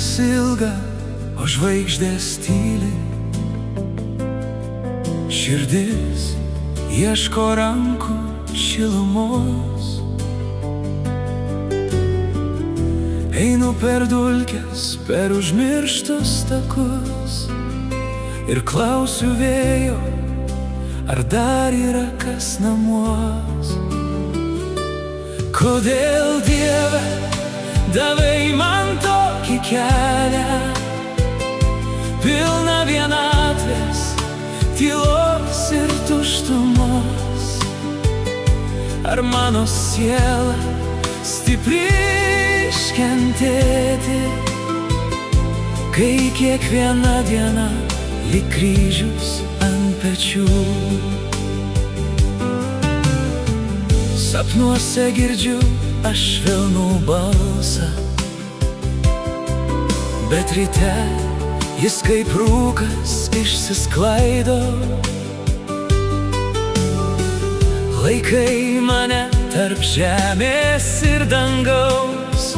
naktis ilga, o žvaigždės tyli. Širdis ieško rankų šilumos. Einu per dulkes, per užmirštus takus ir klausiu vėjo, ar dar yra kas namuos. Kodėl, Dieve, davai man tokį kelią, pilną vienatvės, tylos ir tuštumos? Ar mano siela stipri iškentėti, kai kiekviena diena lyg kryžius ant pečių? Sapnuose girdžiu aš švelnų balsą, bet ryte jis kaip rūkas išsisklaido. Laikai mane tarp žemės ir dangaus,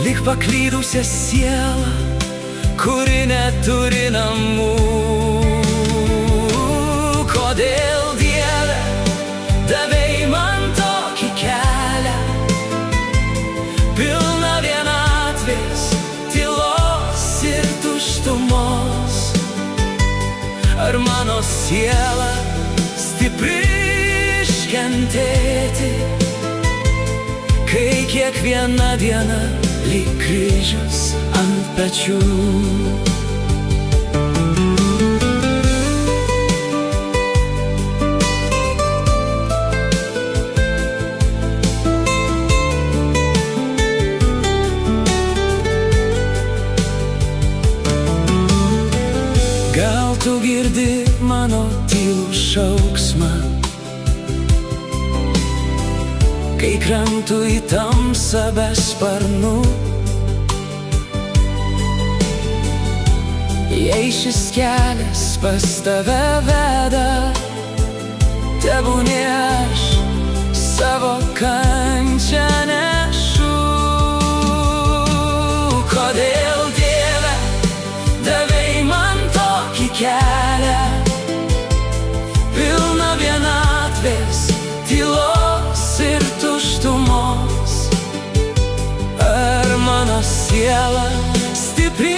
lyg paklydusią sielą, kuri neturi namų. Kodėl, Dieve, davei man tokį kelią, pilną vienatvės, tylos ir tuštumos? Ar mano siela stipri iškentėti, kai kiekviena diena lyg kryžius ant pečių? Gal tu girdi mano tylų šauksmą, kai krentu į tamsą be sparnų? Jei šis kelias pas tave veda, tebūnie aš savo kančią nešu. Kodėl, Dieve, davei man tokį kelią, pilną vienatvės, tylos ir tuštumos? Ar mano siela stipri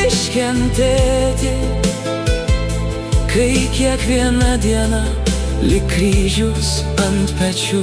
iškentėti, kai kiekviena diena lyg kryžius ant pečių?